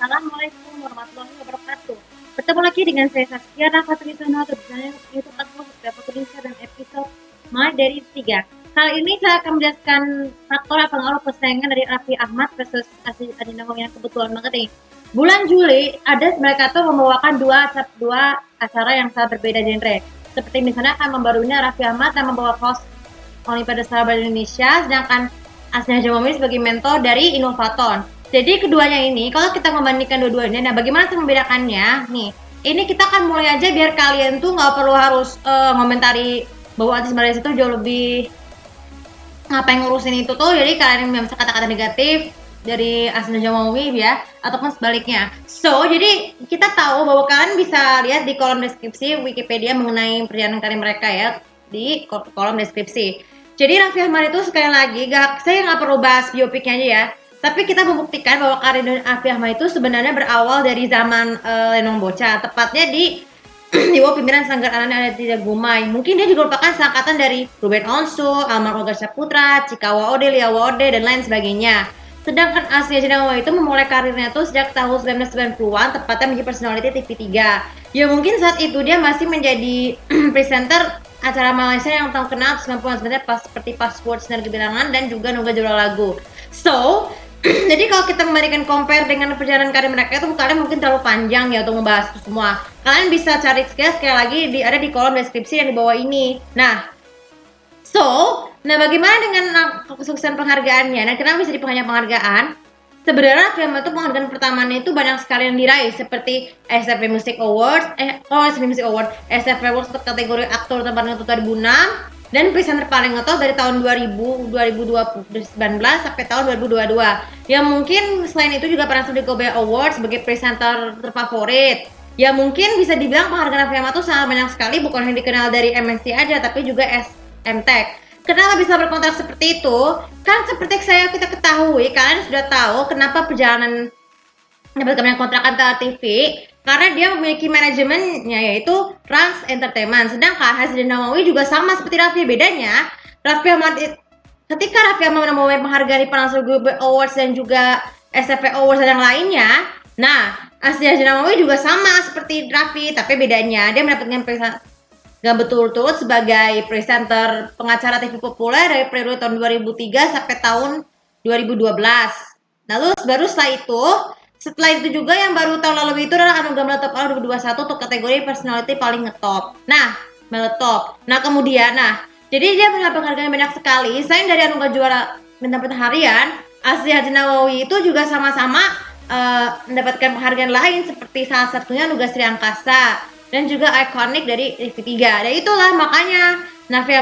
Assalamualaikum warahmatullahi wabarakatuh. Bertemu lagi dengan saya Saskia Rafatri Channel di YouTube aku beberapa Indonesia dan episode My dari 3. Kali ini saya akan menjelaskan faktor apa pengaruh persaingan dari Raffi Ahmad versus Aziz Adina yang kebetulan banget nih. Bulan Juli ada mereka tuh membawakan dua acara yang sangat berbeda genre. Seperti misalnya akan membarunya Raffi Ahmad yang membawa host Olimpiade Sahabat Indonesia, sedangkan Asnya Jamomi sebagai mentor dari Inovaton. Jadi keduanya ini, kalau kita membandingkan dua-duanya, nah bagaimana sih membedakannya? Nih, ini kita akan mulai aja biar kalian tuh nggak perlu harus ngomentari bahwa artis Malaysia itu jauh lebih ngapain ngurusin itu tuh. Jadi kalian bisa kata-kata negatif dari Asna Jamomi ya, ataupun sebaliknya. So, jadi kita tahu bahwa kalian bisa lihat di kolom deskripsi Wikipedia mengenai perjalanan karir mereka ya, di kolom deskripsi. Jadi Raffi Ahmad itu sekali lagi, saya nggak perlu bahas biopiknya aja ya. Tapi kita membuktikan bahwa karir Raffi Ahmad itu sebenarnya berawal dari zaman Lenong Bocah, tepatnya di di bawah pimpinan Sanggar Ananda Tidak Gumai. Mungkin dia juga merupakan seangkatan dari Ruben Onsu, Almarhum Olga Saputra, Cika Waode, Lia Waode, dan lain sebagainya. Sedangkan Asya Jenawa itu memulai karirnya tuh sejak tahun 1990-an, tepatnya menjadi personality TV3. Ya mungkin saat itu dia masih menjadi presenter acara Malaysia yang terkenal 90-an sebenarnya seperti Password Sinar Kebilangan dan juga Nuga Juara Lagu. So, jadi kalau kita membandingkan compare dengan perjalanan karir mereka itu kalian mungkin terlalu panjang ya untuk membahas itu semua. Kalian bisa cari sekali lagi ada di kolom deskripsi yang di bawah ini. Nah, bagaimana dengan kesuksesan penghargaannya? Nah, kenapa bisa dipanggil penghargaan? Sebenarnya film itu penghargaan pertamanya itu banyak sekali yang diraih seperti SFP Music Awards, SFP Music Award, SFP Awards untuk kategori aktor terbaik untuk 2006 dan presenter paling ngetop dari tahun 2019 sampai tahun 2022. Ya mungkin selain itu juga pernah di Kobe Awards sebagai presenter terfavorit. Ya mungkin bisa dibilang penghargaan Raffi Ahmad itu sangat banyak sekali, bukan yang dikenal dari MNC aja tapi juga SMTech. Kenapa bisa berkontrak seperti itu? Kan seperti kita ketahui, kalian sudah tahu kenapa perjalanan mendapatkan kontrak antara TV, karena dia memiliki manajemennya yaitu Trans Entertainment. Sedangkan Hasri Nawawi juga sama seperti Raffi, bedanya ketika Raffi Ahmad menemui penghargaan di Panasonic Global Awards dan juga SFP Awards dan yang lainnya, nah Hasri Nawawi juga sama seperti Raffi, tapi bedanya dia mendapatkan gak betul-betul sebagai presenter pengacara TV populer dari periode tahun 2003 sampai tahun 2012. Lalu baru setelah itu juga yang baru tahun lalu itu adalah Anugerah Meletop Award 2021 untuk kategori personality paling ngetop. Nah, meletop. Nah, kemudian, jadi dia mendapat penghargaan banyak sekali. Selain dari Anugerah Juara Bintang Harian, Asri Haji Nawawi itu juga sama-sama mendapatkan penghargaan lain seperti salah satunya Anugerah Sri Angkasa dan juga ikonik dari TV3. Dan itulah makanya Raffi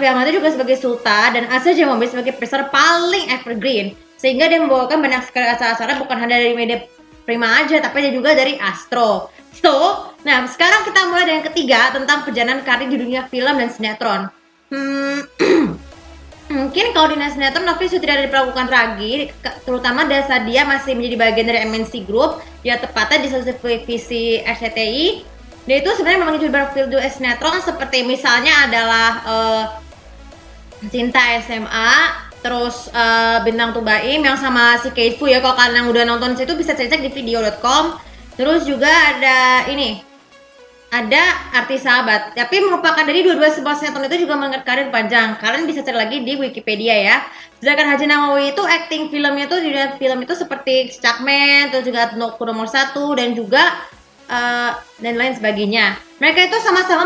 Ahmad itu juga sebagai sultan dan Asya Jamomi sebagai presenter paling evergreen, sehingga dia membawakan banyak sekali acara-acara bukan hanya dari media prima aja tapi juga dari Astro. Sekarang kita mulai dengan ketiga tentang perjalanan karir di dunia film dan sinetron. Mungkin kalau di sinetron Raffi sudah tidak ada diperlakukan lagi, terutama saat dia masih menjadi bagian dari MNC Group, ya tepatnya di satu televisi RCTI. Dia itu sebenarnya memang beberapa film sinetron seperti misalnya adalah Cinta SMA, terus Bintang Tubaim yang sama si Keifu ya. Kalau kalian yang udah nonton situ bisa cek di video.com. Terus juga ada Artis Sahabat, tapi merupakan dari dua-dua sebuah sinetron itu juga mengangkat karir panjang. Kalian bisa cari lagi di Wikipedia ya. Sedangkan Haji Nawawi itu acting filmnya tuh di film itu seperti Cakmen, terus juga Noku Nomor 1 dan juga dan lain sebagainya. Mereka itu sama-sama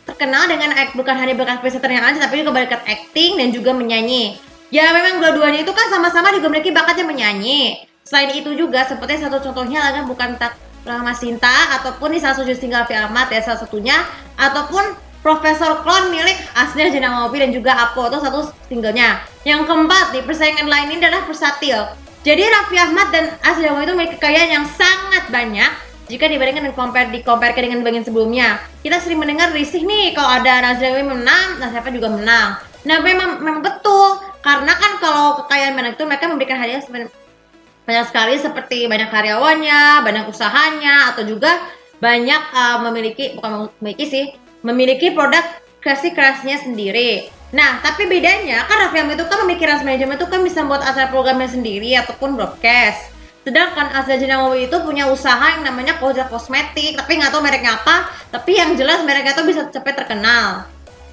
terkenal dengan bukan hanya bakat presenter yang aja, tapi juga bakat acting dan juga menyanyi. Ya memang dua-duanya itu kan sama-sama juga memiliki bakatnya menyanyi. Selain itu juga seperti satu contohnya lagi bukan Rahma Sinta ataupun di salah satu single Raffi Ahmad ya salah satunya, ataupun Profesor Klon milik Asnia Jenawawi dan juga Apo itu satu singlenya. Yang keempat di persaingan lain ini adalah versatil. Jadi Raffi Ahmad dan Asnia Jenawawi itu memiliki kekayaan yang sangat banyak jika dibandingkan dan dikompar dengan bagian sebelumnya. Kita sering mendengar risih nih kalau ada Asnia Jenawawi menang, siapa juga menang. Nah memang betul, karena kan kalau kekayaan banyak itu mereka memberikan hadiah banyak sekali seperti banyak karyawannya, banyak usahanya, atau juga banyak memiliki produk kreasi-kreasinya sendiri. Nah, tapi bedanya kan Raffi Ahmad itu kan memiliki rights management itu kan bisa membuat acara programnya sendiri ataupun broadcast. Sedangkan Azza Nawawi itu punya usaha yang namanya Koza Kosmetik, tapi nggak tahu mereknya apa. Tapi yang jelas mereknya itu bisa cepet terkenal.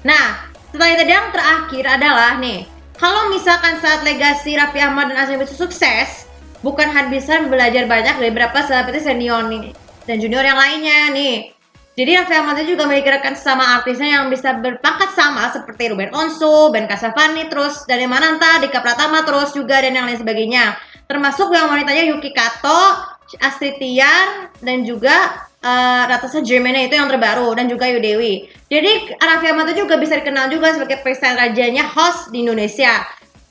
Nah, setelah itu yang terakhir adalah nih, kalau misalkan saat legasi Raffi Ahmad dan Azza itu sukses, bukan bisa belajar banyak dari beberapa selebriti senior nih dan junior yang lainnya nih. Jadi Raffi Ahmad itu juga memiliki rekan sesama artisnya yang bisa berpangkat sama seperti Ruben Onsu, Ben Kasyafani, terus Dani Mananta, Dika Pratama, terus juga dan yang lain sebagainya. Termasuk yang wanitanya Yuki Kato, Astrid Tiar, dan juga Natasha Germaine itu yang terbaru, dan juga Ayu Dewi. Jadi Raffi Ahmad itu juga bisa dikenal juga sebagai freestyle rajanya host di Indonesia.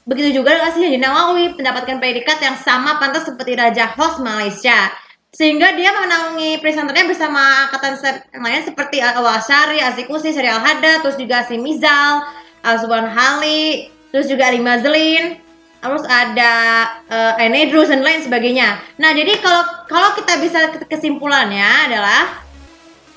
Begitu juga dengan Azza Nawawi mendapatkan predikat yang sama pantas seperti Raja Host Malaysia. Sehingga dia menaungi presenternya bersama angkatan yang lain seperti Awasari, Azikusi, Seri Al-Hada, terus juga si Mizal, Azwan Hali, terus juga Ali Mazlin, terus ada Enedrus dan lain sebagainya. Nah, jadi kalau kita bisa kesimpulannya adalah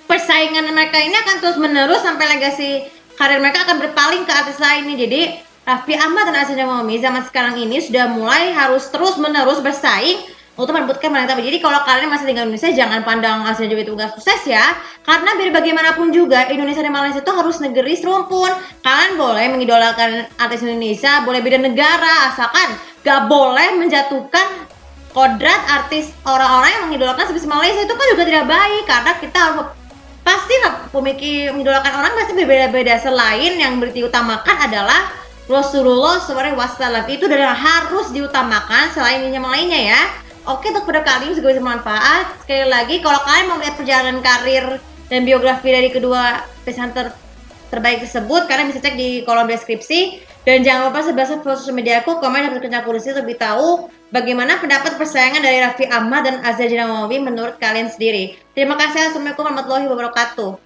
persaingan mereka ini akan terus menerus sampai legasi karir mereka akan berpaling ke artis lain nih. Jadi Raffi Ahmad dan Azza Nawawi zaman sekarang ini sudah mulai harus terus menerus bersaing untuk merebutkan mereka. Jadi kalau kalian masih tinggal di Indonesia, jangan pandang Azza Nawawi itu gak sukses ya, karena biar bagaimanapun juga Indonesia dan Malaysia itu harus negeri serumpun. Kalian boleh mengidolakan artis Indonesia, boleh beda negara, asalkan gak boleh menjatuhkan kodrat artis orang-orang yang mengidolakan seperti Malaysia. Itu kan juga tidak baik, karena kita harus pasti mengidolakan orang pasti berbeda-beda. Selain yang diutamakan adalah Rasulullah SAW, itu adalah harus diutamakan selain yang lainnya ya. Oke, untuk pada kali ini juga bisa bermanfaat. Sekali lagi, kalau kalian mau melihat perjalanan karir dan biografi dari kedua presenter terbaik tersebut, kalian bisa cek di kolom deskripsi. Dan jangan lupa sebelah sosial media aku, komen dan kencang kursi lebih tahu bagaimana pendapat persaingan dari Raffi Ahmad dan Azza Nawawi menurut kalian sendiri. Terima kasih. Assalamualaikum warahmatullahi wabarakatuh.